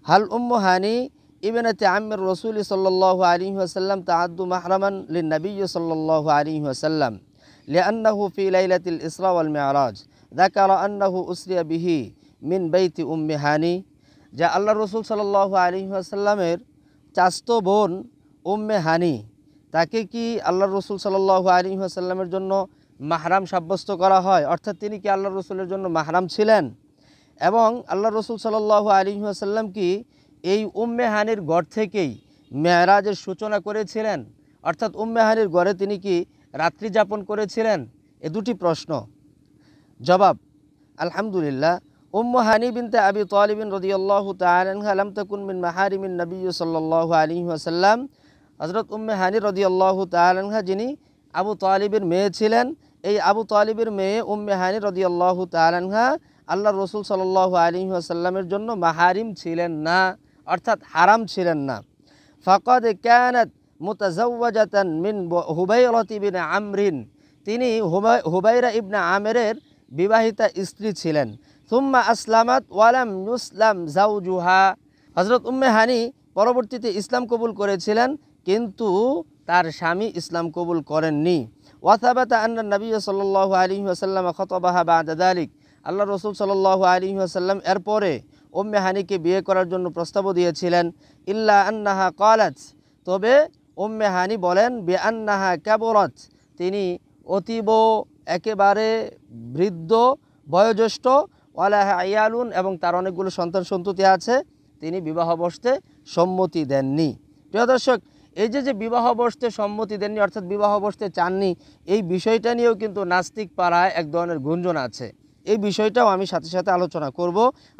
হাল উম্মু হানি ইবনাতে আম্মির রাসূল সাল্লাল্লাহু আলাইহি ওয়াসাল্লাম তাআদ্দু মাহরামান লিন-নবী সাল্লাল্লাহু আলাইহি ওয়াসাল্লাম লিআন্নাহু ফি লাইলাতিল ইসরা ওয়াল মি'রাজ যাকারা আন্নাহু উসরিয়া বিহি মিন বাইতি উম্মি হানি। যা আল্লাহর রাসূল সাল্লাল্লাহু আলাইহি ওয়াসাল্লামের চাচতো বোন উম্মে হানি, তাকে কি আল্লাহর রাসূল সাল্লাল্লাহু আলাইহি ওয়াসাল্লামের জন্য মাহরাম সাব্যস্ত করা হয়? অর্থাৎ তিনি কি আল্লাহর রাসূলের জন্য মাহরাম ছিলেন? এবং আল্লাহর রাসূল সাল্লাল্লাহু আলাইহি ওয়াসাল্লাম কি এই উম্মে হানির ঘর থেকেই মেরাজের সূচনা করেছিলেন? অর্থাৎ উম্মে হানির ঘরে তিনি কি রাত্রি যাপন করেছিলেন? এ দুটি প্রশ্ন। জবাব, আলহামদুলিল্লাহ। উম্মু হানি বিনতে আবি তালিব রাদিয়াল্লাহু তাআলা আনহা লাম তাকুন মিন মাহারিমিন নবী সাল্লাল্লাহু আলাইহি ওয়াসাল্লাম। হযরত উম্মে হানি রাদিয়াল্লাহু তাআলা আনহা, যিনি আবু তালিবের মেয়ে ছিলেন, এই আবু তালিবের মেয়ে উম্মে হানি রাদিয়াল্লাহু তাআলা আনহা আল্লাহর রাসূল সাল্লাল্লাহু আলাইহি ওয়াসাল্লামের জন্য মাহারিম ছিলেন না, অর্থাৎ হারাম ছিলেন না। ফাকাদ কানাত মুতাজাওয়াজাতান মিন হুবাইরা ইবনে আমরিন, তিনি হুবাইরা ইবনে আমেরের বিবাহিতা স্ত্রী ছিলেন। সুম্মা আসলামাত ওয়ালাম ইসলাম জাওজুহা, হযরত উম্মে হানি পরবর্তীতে ইসলাম কবুল করেছিলেন, কিন্তু তার স্বামী ইসলাম কবুল করেননি। ওয়াসাবাতা আন্না নবী সাল্লাল্লাহু আলাইহি ওয়াসাল্লাম খাতাবাহা বা'দা যালিক, আল্লাহ রাসূল সাল্লাল্লাহু আলাইহি ওয়াসাল্লাম এরপরে উম্মে হানিকে বিয়ে করার জন্য প্রস্তাবও দিয়েছিলেন। ইল্লা আন্নাহা ক্বালাত, তবে উম্মে হানি বলেন বিআন্নাহা কাবরাত, তিনি অতীব একেবারে বৃদ্ধ বয়োজ্যেষ্ঠ, ওয়ালাহা আয়ালুন, এবং তার অনেকগুলো সন্তান সন্ততি আছে, তিনি বিবাহ বসতে সম্মতি দেননি। প্রিয় দর্শক, এই যে বিবাহ বসতে সম্মতি দেননি অর্থাৎ বিবাহ বসতে চাননি, এই বিষয়টা নিয়েও কিন্তু নাস্তিক পাড়ায় এক ধরনের গুঞ্জন আছে। এই বিষয়টাও আমি সাথে সাথে আলোচনা করব,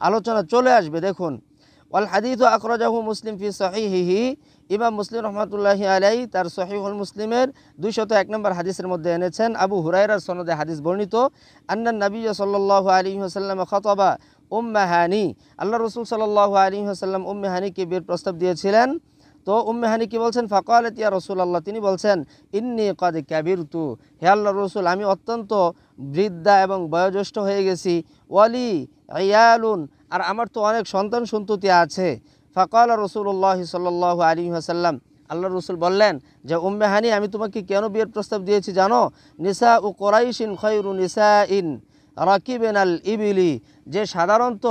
আলোচনা চলে আসবে। দেখুন, ওয়াল হাদিস আখরাজাহু মুসলিম ফি সহিহিহি, ইমাম মুসলিম রহমাতুল্লাহি আলাইহি তার সহিহুল মুসলিমের 201 নম্বর হাদিসের মধ্যে এনেছেন, আবু হুরায়রার সনদে হাদিস বর্ণিত, আন্নান নবী সাল্লাল্লাহু আলাইহি ওয়াসাল্লাম খাতাবা উম্মে হানি, আল্লাহ রাসূল সাল্লাল্লাহু আলাইহি ওয়াসাল্লাম উম্মে হানিকে বিয়ের প্রস্তাব দিয়েছিলেন। তো উম্মে হানি কি বলছেন? ফাকালাত ইয়া রাসূলুল্লাহ, তিনি বলছেন ইন্নী ক্বাদ কাবিরতু, হে আল্লাহর রাসূল, আমি অত্যন্ত বৃদ্ধা এবং বয়োজ্যেষ্ঠ হয়ে গেছি। ওয়ালি আয়ালুন, আর আমার তো অনেক সন্তান সন্ততি আছে। ফাকাল রাসূলুল্লাহ সাল্লাল্লাহু আলাইহি ওয়াসাল্লাম, আল্লাহর রাসূল বললেন যে উম্মে হানি, আমি তোমাকে কেন বিয়ের প্রস্তাব দিয়েছি জানো? নিসা উ কুরাইশিন খায়রু নিসাইন রাকিবিনাল ইবিলি, যে সাধারণত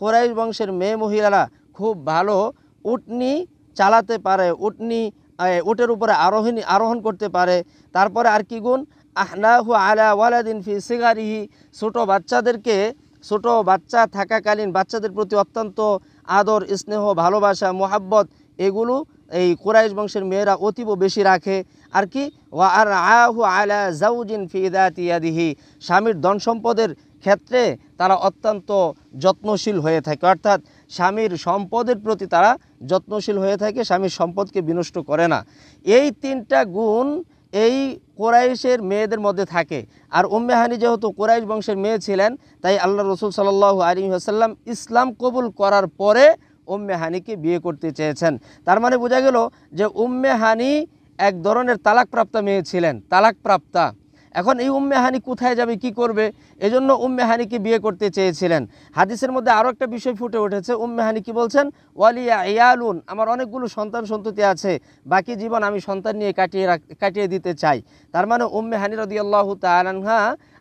কুরাইশ বংশের মেয়ে মহিলারা খুব ভালো উটনি চালাতে পারে, উটের উপরে আরোহণ করতে পারে। তারপরে আর কি গুণ? আহনাহু আলা ওয়ালাদিন ফি সিগারিহি, ছোট বাচ্চা থাকাকালীন বাচ্চাদের প্রতি অত্যন্ত আদর, স্নেহ, ভালোবাসা, মোহাব্বত, এগুলো এই কুরাইশ বংশের মেয়েরা অতীব বেশি রাখে। আর কি? ওয়া আর আহু আলা জাউজিন ফি যাতি ইয়াদিহি, স্বামীর ধন সম্পদের ক্ষেত্রে তারা অত্যন্ত যত্নশীল হয়ে থাকে, অর্থাৎ স্বামীর সম্পদের প্রতি তারা যত্নশীল হয়ে থাকে, স্বামীর সম্পদকে বিনষ্ট করে না। এই 3টা গুণ এই কুরাইশের মেয়েদের মধ্যে থাকে। আর উম্মে হানি যেহেতু কুরাইশ বংশের মেয়ে ছিলেন, তাই আল্লাহ রাসূল সাল্লাল্লাহু আলাইহি ওয়াসাল্লাম ইসলাম কবুল করার পরে উম্মে হানিকে বিয়ে করতে চেয়েছেন। তার মানে বোঝা গেল যে উম্মে হানি এক ধরনের তালাকপ্রাপ্তা মেয়ে ছিলেন, তালাকপ্রাপ্তা। এখন এই উম্মে হানি কোথায় যাবে, কি করবে, এজন্য উম্মে হানিকে বিয়ে করতে চেয়েছিলেন। হাদিসের মধ্যে আরও একটা বিষয় ফুটে উঠেছে, উম্মে হানি কি বলছেন? ওয়ালিয়া ইয়ালুন, আমার অনেকগুলো সন্তান সন্ততি আছে, বাকি জীবন আমি সন্তান নিয়ে কাটিয়ে দিতে চাই। তার মানে উম্মে হানি রাদিয়াল্লাহু তাআলা আনহা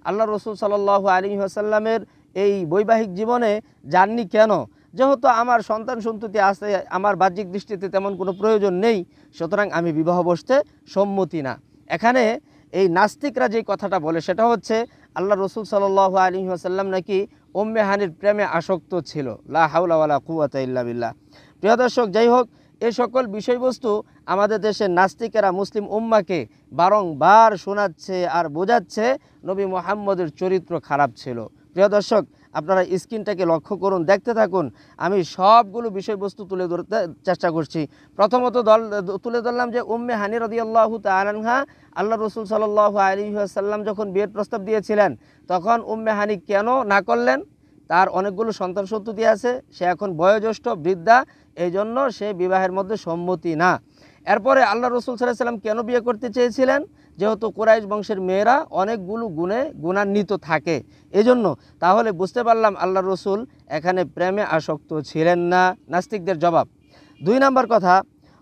আল্লাহ রাসূল সাল্লাল্লাহু আলাইহি ওয়াসাল্লামের এই বৈবাহিক জীবনে যাননি কেন? যেহেতু আমার সন্তান সন্ততি আছে, আমার বাহ্যিক দৃষ্টিতে তেমন কোনো প্রয়োজন নেই, সুতরাং আমি বিবাহ বসতে সম্মতি না। এখানে এই নাস্তিকরা যে কথাটা বলে সেটা হচ্ছে আল্লাহ রাসূল সাল্লাল্লাহু আলাইহি ওয়াসাল্লাম নাকি উম্মে হানির প্রেমে আসক্ত ছিল। লা হাওলা ওয়ালা কুওয়াতা ইল্লা বিল্লাহ। প্রিয় দর্শক, যাই হোক, এই সকল বিষয়বস্তু আমাদের দেশের নাস্তিকেরা মুসলিম উম্মাকে বারংবার শোনাচ্ছে আর বোঝাচ্ছে নবী মুহাম্মদের চরিত্র খারাপ ছিল। প্রিয় দর্শক, আপনারা স্ক্রিনটাকে লক্ষ্য করুন, দেখতে থাকুন, আমি সবগুলো বিষয়বস্তু তুলে ধরতে চেষ্টা করছি। প্রথমত তুলে ধরলাম যে উম্মে হানি রাদিয়াল্লাহু তাআলা আনহা আল্লাহ রাসূল সাল্লাল্লাহু আলাইহি ওয়াসাল্লাম যখন বিয়ের প্রস্তাব দিয়েছিলেন, তখন উম্মে হানি কেন না করলেন? তার অনেকগুলো সন্তান সন্ততি আছে, সে এখন বয়োজ্যেষ্ঠ বৃদ্ধা, এই জন্য সে বিবাহের মধ্যে সম্মতি না। এরপরে আল্লাহ রাসূল সাল্লাল্লাহু আলাইহি ওয়াসাল্লাম কেন বিয়ে করতে চেয়েছিলেন? যেহেতু কুরাইশ বংশের মেয়েরা অনেকগুলো গুণে গুণান্বিত থাকে এজন্য। তাহলে বুঝতে পারলাম আল্লাহ রসুল এখানে প্রেমে আসক্ত ছিলেন না, নাস্তিকদের জবাব। 2 নম্বর কথা,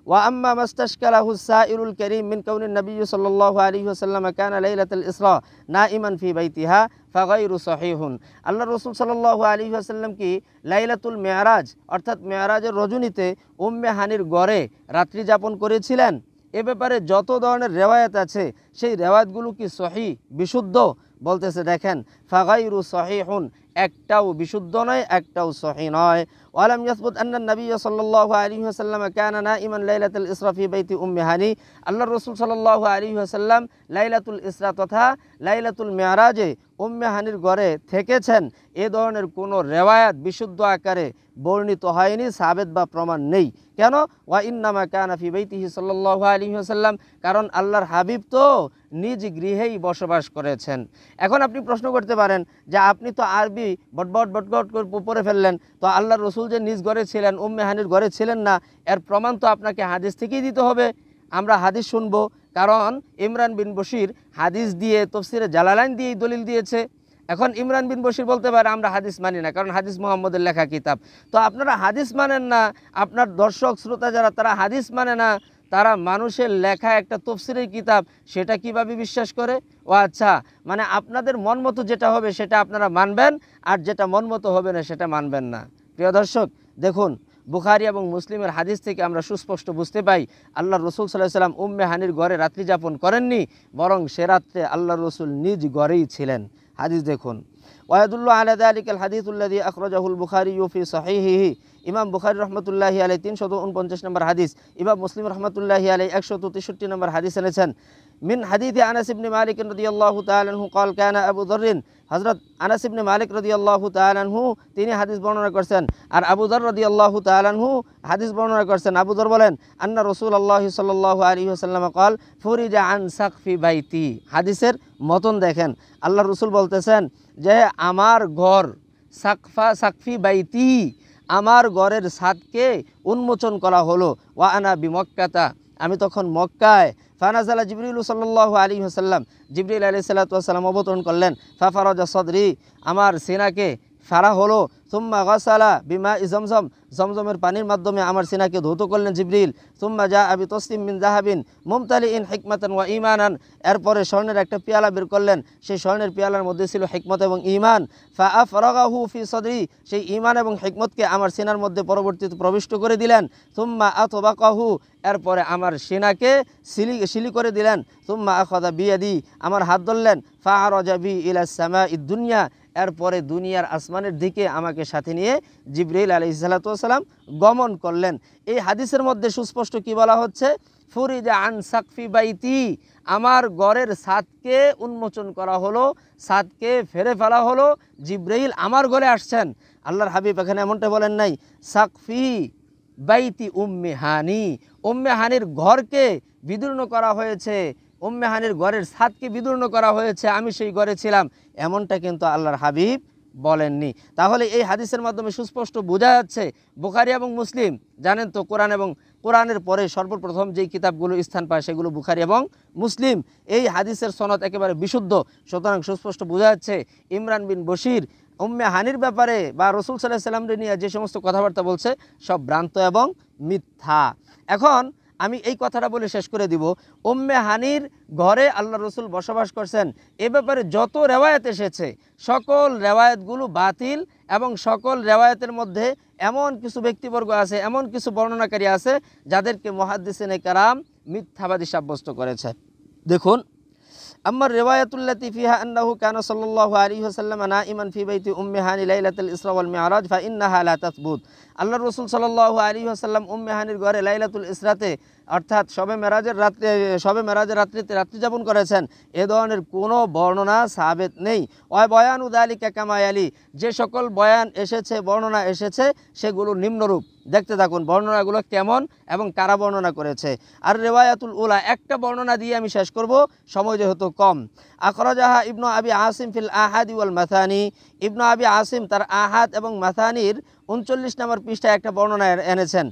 ওয়া আম্মা মাস্তাশকালাহু সাইরুল কারীম মিন কাউনিন নবী সাল্লাল্লাহু আলাইহি ওয়াসাল্লাম কানা লাইলাতুল ইসরা নাইমান ফি বাইতিহা ফাগাইরু সহিহুন। আল্লাহ রসুল সাল্লাল্লাহু আলাইহি ওয়াসাল্লাম কি লাইলাতুল মেরাজ অর্থাৎ মেরাজের রজনীতে উম্মে হানির ঘরে রাত্রি যাপন করেছিলেন? এ ব্যাপারে যত ধরনের রেওয়ায়াত আছে সেই রেওয়ায়াতগুলো কি সহি, বিশুদ্ধ? বলতেছে দেখেন, ফাগাইরু সহিহুন, একটাও বিশুদ্ধ নয়, একটাও সহি নয়। ওয়ালাম ইয়াসবুত আন্না নবী সাল্লাল্লাহু আলাইহি ওয়াসাল্লাম কানা নাইমান লাইলাতুল ইসরা ফি বাইতি উম্মি হানি। আল্লাহ রাসূল সাল্লাল্লাহু আলাইহি ওয়াসাল্লাম লাইলাতুল ইসরা তথা লাইলাতুল মেরাজে উম্মে হানির ঘরে থেকেছেন, এ ধরনের কোনো রেওয়ায়াত বিশুদ্ধ আকারে বর্ণিত হয়নি, সাবেত বা প্রমাণ নেই। কেন? ওয়া ইন্নামা কানা ফি বাইতিহি সাল্লাল্লাহু আলাইহি ওয়াসাল্লাম, কারণ আল্লাহর হাবিব তো নিজ গৃহেই বসবাস করেছেন। এখন আপনি প্রশ্ন করতে পারেন যে আপনি তো আরবি বটবট বটবট করে পড়ে ফেললেন, তো আল্লাহর রসুল যে নিজ ঘরে ছিলেন, উম্মে হানির ঘরে ছিলেন না, এর প্রমাণ তো আপনাকে হাদিস থেকেই দিতে হবে। আমরা হাদিস শুনবো, কারণ ইমরান বিন বশির হাদিস দিয়ে তফসিরে জালালাইন দিয়েই দলিল দিয়েছে। এখন ইমরান বিন বশির বলতে পারে আমরা হাদিস মানি না, কারণ হাদিস মুহাম্মদের লেখা কিতাব। তো আপনারা হাদিস মানেন না, আপনার দর্শক শ্রোতা যারা তারা হাদিস মানে না, তারা মানুষের লেখা একটা তফসিরের কিতাব সেটা কিভাবে বিশ্বাস করে? ও আচ্ছা, মানে আপনাদের মন মতো যেটা হবে সেটা আপনারা মানবেন, আর যেটা মন মতো হবে না সেটা মানবেন না। প্রিয় দর্শক, দেখুন বুখারী এবং মুসলিমের হাদিস থেকে আমরা সুস্পষ্ট বুঝতে পাই আল্লাহ রসুল সাল্লাল্লাহু আলাইহি ওয়াসাল্লাম উম্মে হানির ঘরে রাত্রি যাপন করেননি, বরং সে রাত্রে আল্লাহ রসুল নিজ ঘরেই ছিলেন। হাদিস দেখুন, ওয়ায়াদুল্লু আলা যালিকাল হাদিসুল্লাযী আখরাজাহুল বুখারী ফি সহিহিহি। ইমাম বুখারী রহমতুল্লাহি আলাইহি 349 নম্বর হাদিস, ইমাম মুসলিম রহমতুল্লাহি আলাইহি 163 নম্বর হাদিস এনেছেন। মিন হাদিস আনাস ইবনে মালিক রাদিয়াল্লাহু তাআলা আনহু قال كان আবু যর, হযরত আনাস ইবনে মালিক রাদিয়াল্লাহু তাআলা আনহু তিনি হাদিস বর্ণনা করেছেন, আর আবু যর রাদিয়াল্লাহু তাআলা আনহু হাদিস বর্ণনা করেছেন। আবু যর বলেন আন্না রাসূলুল্লাহ সাল্লাল্লাহু আলাইহি ওয়াসাল্লাম قال ফুরিজা আন সাকফি বাইতি। হাদিসের মতন দেখেন, আল্লাহ রাসূল বলতেছেন যে আমার ঘর সাকফি বাইতি, আমার ঘরের ছাদকে উন্মোচন করা হলো। ওয়া আনা বিমক্কাতা, আমি তখন মক্কায়। ফানাজালা জিবরিল সাল্লাল্লাহু আলাইহি ওয়াসাল্লাম, জিবরিল আলাইহিস সালাতু ওয়াস সালাম অবতরণ করলেন। ফাফারাজা সদরি, আমার সিনাকে ফারা হলো। সুম্মা গাসালা বিমা জমজম, জমজমের পানির মাধ্যমে আমার সিনাকে ধৌত করলেন জিবরিল। সুম্মা জা আবি তসলিম মিন যাহাবিন মুমতালিইন হিকমাতান ওয়া ঈমানান, এরপরে স্বর্ণের একটা পেয়ালা বের করলেন, সেই স্বর্ণের পেয়ালার মধ্যে ছিল হিকমত এবং ঈমান। ফা আফরাগাহু ফি সদরি, সেই ঈমান এবং হিকমতকে আমার সিনার মধ্যে পরবর্তীতে প্রবিষ্ট করে দিলেন। সুম্মা আতবাকাহু, এরপরে আমার সিনাকে সিলি করে দিলেন। সুম্মা আখাযা বিয়াদি, আমার হাত ধরলেন। ফা আরাজা বি ইলা সামাঈদ দুনিয়া, এরপরে দুনিয়ার আসমানের দিকে আমাকে সাথে নিয়ে জিবরাইল আলাইহিস সালাতু ওয়াস সালাম গমন করলেন। এই হাদিসের মধ্যে সুস্পষ্ট কি বলা হচ্ছে? ফুরিজা আন সাকফি বাইতি, আমার ঘরের ছাদকে উন্মোচন করা হলো, ছাদকে ফেরে ফেলা হলো। জিবরাইল আমার ঘরে আসছেন। আল্লাহর হাবিব এখানে এমনটা বলেন নাই সাকফি বাইতি উম্মে হানি, উম্মে হানির ঘরকে বিদীর্ণ করা হয়েছে, উম্মে হানির ঘরের ছাদকে বিদীর্ণ করা হয়েছে, আমি সেই ঘরে ছিলাম, এমনটা কিন্তু আল্লাহর হাবিব বলেননি। তাহলে এই হাদিসের মাধ্যমে সুস্পষ্ট বোঝা যাচ্ছে বুখারী এবং মুসলিম, জানেন তো কোরআন এবং কোরআনের পরে সর্বপ্রথম যেই কিতাবগুলো স্থান পায় সেগুলো বুখারী এবং মুসলিম। এই হাদিসের সনদ একেবারে বিশুদ্ধ। সুতরাং সুস্পষ্ট বোঝা যাচ্ছে ইমরান বিন বশির উম্মে হানির ব্যাপারে বা রাসূল সাল্লাল্লাহু আলাইহি ওয়াসাল্লামকে নিয়ে যে সমস্ত কথাবার্তা বলছে সব ভ্রান্ত এবং মিথ্যা। এখন আমি এই কথাটা বলে শেষ করে দিব, উম্মে হানির ঘরে আল্লাহ রসুল বসবাস করছেন এ ব্যাপারে যত রেওয়ায়াত এসেছে সকল রেওয়ায়াতগুলো বাতিল, এবং সকল রেওয়ায়াতের মধ্যে এমন কিছু ব্যক্তিবর্গ আছে, এমন কিছু বর্ণনাকারী আছে যাদেরকে মুহাদ্দিসিনে কেরাম মিথ্যাবাদী সাব্যস্ত করেছে। দেখুন, আম্মার রিওয়ায়াতুল্লাতী ফিহা আন্নাহু কানা সাল্লাল্লাহু আলাইহি ওয়াসাল্লাম নাইমান ফি বাইতি উম্মি হানি লাইলাতুল ইসরা ওয়াল মি'রাজ ফা ইন্নাহা লা তাসবুত। আল্লাহর রাসূল সাল্লাল্লাহু আলাইহি ওয়াসাল্লাম উম্মি হানির ঘরে লাইলাতুল ইসরাতে অর্থাৎ শবে মেরাজের রাত্রিতে রাত্রি যাপন করেছেন, এ ধরনের কোনো বর্ণনা সাবেত নেই। ওয়া বয়ানু যালিকা কামা ইয়ালি, যে সকল বয়ান এসেছে, বর্ণনা এসেছে, সেগুলো নিম্নরূপ। দেখতে থাকুন বর্ণনাগুলো কেমন এবং কারা বর্ণনা করেছে। আর রিওয়ায়াতুল উলা, একটা বর্ণনা দিয়ে আমি শেষ করব, সময় যেহেতু কম। আখরাজাহা ইবনু আবি আসিম ফিল আহাদি ওয়াল মাথানি, ইবনু আবি আসিম তার আহাদ এবং মাথানির 39 নম্বর পৃষ্ঠায় একটা বর্ণনা এনেছেন।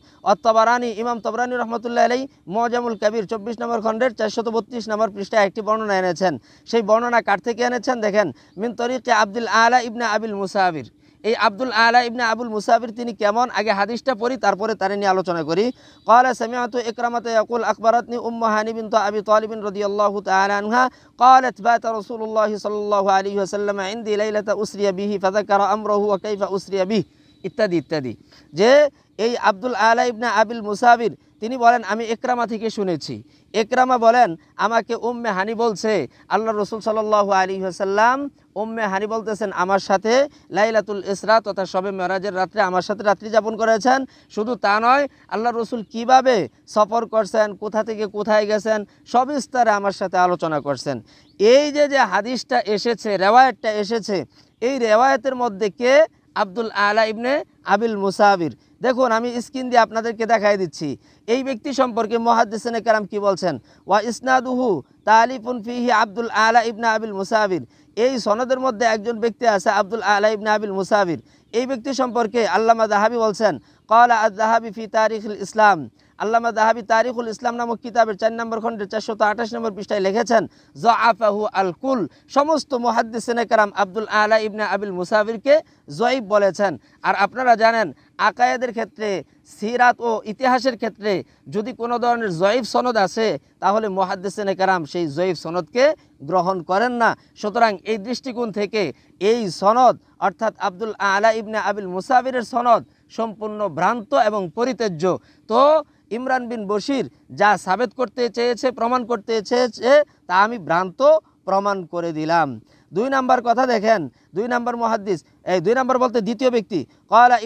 তবরানি, ইমাম তবরানি রহমতুল্লাহ আলাইহি মুআজামুল কবির 24 নম্বর খণ্ডের 432 নম্বর পৃষ্ঠায় একটি বর্ণনা এনেছেন। সেই বর্ণনা কার থেকে এনেছেন দেখেন, মিন তরিকে আব্দুল আলা ইবনে আবিল মুসাবির। এই আব্দুল আলা ইবনে আবুল মুসাবির তিনি কেমন, আগে হাদিসটা পড়ি তারপরে তার নিয়ে আলোচনা করি। ক্বালা সামিআতু ইকরামাতা ইয়াকুল আখবারাতনি উম্মু হানি বিনত আবি তালিব রাদিয়াল্লাহু তাআলা আনহা ক্বালাত বাতা রাসূলুল্লাহ সাল্লাল্লাহু আলাইহি ওয়াসাল্লাম ইনদি লাইলাতা উসরিয়া বিহি ফাযাকারা আমরাহু ওয়া কাইফা উসরিয়া বিহি ইত্যাদি ইত্যাদি। যে এই আব্দুল আলা ইবনে আবিল মুসাবির তিনি বলেন, আমি ইকরামা থেকে শুনেছি। ইকরামা বলেন, আমাকে উম্মে হানি বলছে, আল্লাহ রসুল সাল্লাল্লাহু আলাইহি ওয়াসাল্লাম উম্মে হানি বলতেছেন আমার সাথে লাইলাতুল ইসরা তথা শবে মেরাজের রাত্রে আমার সাথে রাত্রি যাপন করেছেন। শুধু তা নয়, আল্লাহ রসুল কিভাবে সফর করছেন, কোথা থেকে কোথায় গেছেন, সবিস্তারে আমার সাথে আলোচনা করছেন। এই যে হাদিসটা এসেছে, রেওয়ায়েতটা এসেছে, এই রেওয়ায়েতের মধ্যে কে? আব্দুল আলা ইবনে আবিল মুসাবির। দেখুন, আমি স্ক্রিন দিয়ে আপনাদেরকে দেখাই দিচ্ছি। এই ব্যক্তি সম্পর্কে মুহাদ্দিসিনে কেরাম কি বলছেন, ওয়া ইসনাদুহু তালিফুন ফিহি আব্দুল আলা ইবনে আবিল মুসাবির। এই সনদের মধ্যে একজন ব্যক্তি আছে আব্দুল আলা ইবনে আবিল মুসাবির। এই ব্যক্তি সম্পর্কে আল্লামা যাহাবি বলছেন, ক্বালা আয-যাহাবি ফি তারিখুল ইসলাম। আল্লামা যাহাবি তারিখুল ইসলাম নামক কিতাবের 4 নম্বর খণ্ডের 428 নম্বর পৃষ্ঠায় লিখেছেন, যআফাহু আল কুল। সমস্ত মুহাদ্দিসিনে কেরাম আব্দুল আলা ইবনে আবিল মুসাবিরকে যঈফ বলেছেন। আর আপনারা জানেন, আকায়েদের ক্ষেত্রে, সিরাত ও ইতিহাসের ক্ষেত্রে যদি কোনো ধরনের যঈফ সনদ আছে, তাহলে মুহাদ্দিসিনে কেরাম সেই যঈফ সনদকে গ্রহণ করেন না। সুতরাং এই দৃষ্টিকোণ থেকে এই সনদ অর্থাৎ আব্দুল আলা ইবনে আবিল মুসাবিরের সনদ সম্পূর্ণ ভ্রান্ত এবং পরিত্যাজ্য। তো ইমরান বিন বশির যা সাবেত করতে চেয়েছে, প্রমাণ করতে চেয়েছে, তা আমি ভ্রান্ত প্রমাণ করে দিলাম। 2 নম্বর কথা দেখেন, 2 নম্বর মুহাদ্দিস, এই 2 নম্বর বলতে দ্বিতীয় ব্যক্তি, ক্বালা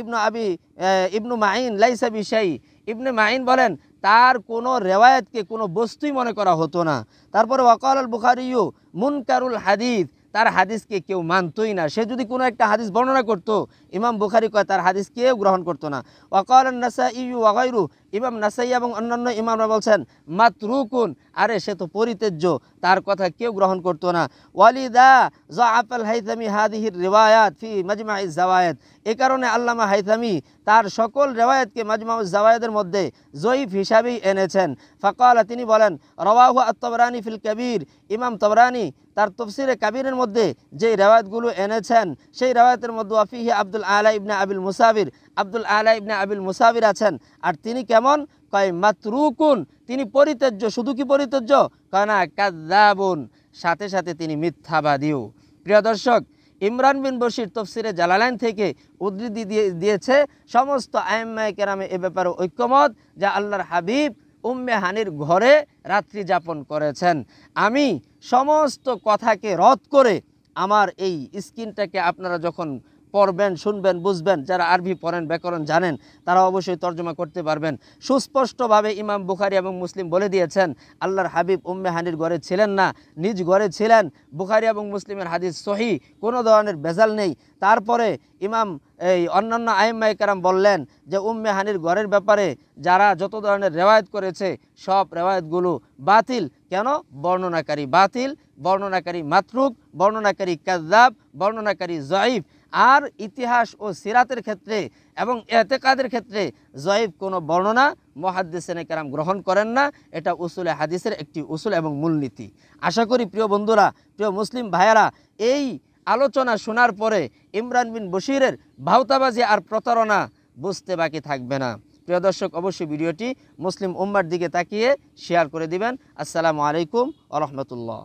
ইবনু মাইন লাইসা বিশাই। ইবনে মাইন বলেন, তার কোনো রেওয়ায়েতকে কোনো বস্তুই মনে করা হতো না। তারপরে ওয়াকাল আল বুখারিয়ু মুনকারুল হাদিস, তার হাদিসকে কেউ মানতই না। সে যদি কোনো একটা হাদিস বর্ণনা করত, ইমাম বুখারী কয় তার হাদিস কেউ গ্রহণ করতো না। ওয়াকাল আন-নাসাঈ ওয়া গায়রু, ইমাম নাসাঈ এবং অন্যান্য ইমামরা বলছেন মাতরুকুন, আরে সে তো পরিত্যাজ্য, তার কথা কেউ গ্রহণ করতো না। ওয়ালিদা যাআফাল হাইথামি হাদিহির রিওয়ায়াত ফি মাজমা'iজ যাওয়ায়েদ। এই কারণে আল্লামা হাইথামি তার সকল রিওয়ায়াতকে মাজমাউজ যাওয়ায়েদের মধ্যে যঈফ হিসাবেই এনেছেন। ফাকালা, তিনি বলেন, রাওয়াহু আত-তাবরানি ফিল কাবীর। ইমাম তাবরানি তার তাফসীরে কাবীরের মধ্যে যে রিওয়ায়াতগুলো এনেছেন, সেই রিওয়ায়াতের মধ্যে ওয়াফিহি আব্দুল আলা ইবনে আবিল মুসাবির, আব্দুল আলা ইবনে আবিল মুসাবির আছেন। আর তিনি কেমন? কয় মাতরুকুন, তিনি পরিত্যাজ্য। শুধু কি পরিত্যাজ্য? কয় না, কাযযাবুন, সাথে সাথে তিনি মিথ্যাবাদীও। প্রিয় দর্শক, ইমরান বিন বশির তফসিরে জালালাইন থেকে উদ্ধৃতি দিয়েছে সমস্ত আইম্মায়ে কেরামে এ ব্যাপারে ঐক্যমত, যা আল্লাহর হাবিব উম্মে হানির ঘরে রাত্রি যাপন করেছেন। আমি সমস্ত কথাকে রদ করে আমার এই স্ক্রিনটাকে আপনারা যখন পড়বেন, শুনবেন, বুঝবেন, যারা আরবি পড়েন, ব্যাকরণ জানেন, তারা অবশ্যই তর্জমা করতে পারবেন। সুস্পষ্টভাবে ইমাম বুখারী এবং মুসলিম বলে দিয়েছেন, আল্লাহর হাবিব উম্মে হানির ঘরে ছিলেন না, নিজ ঘরে ছিলেন। বুখারী এবং মুসলিমের হাদিস সহিহ, কোনো ধরনের ভেজাল নেই। তারপরে ইমাম অন্যান্য আইম্মায়ে কেরাম বললেন যে উম্মে হানির ঘরের ব্যাপারে যারা যত ধরনের রেওয়ায়েত করেছে, সব রেওয়ায়েতগুলো বাতিল। কেন? বর্ণনাকারী বাতিল, বর্ণনাকারী মাতরুক, বর্ণনাকারী কাযযাব, বর্ণনাকারী যঈফ। আর ইতিহাস ও সিরাতের ক্ষেত্রে এবং এতেকাদের ক্ষেত্রে যঈফ কোনো বর্ণনা মুহাদ্দিসিনে কেরাম গ্রহণ করেন না। এটা উসুলে হাদিসের একটি উসুল এবং মূলনীতি। আশা করি প্রিয় বন্ধুরা, প্রিয় মুসলিম ভাইয়েরা, এই আলোচনা শোনার পরে ইমরান বিন বশিরের ভাওতাবাজি আর প্রতারণা বুঝতে বাকি থাকবে না। প্রিয় দর্শক, অবশ্যই ভিডিওটি মুসলিম উম্মার দিকে তাকিয়ে শেয়ার করে দিবেন। আসসালামু আলাইকুম ওয়া রাহমাতুল্লাহ।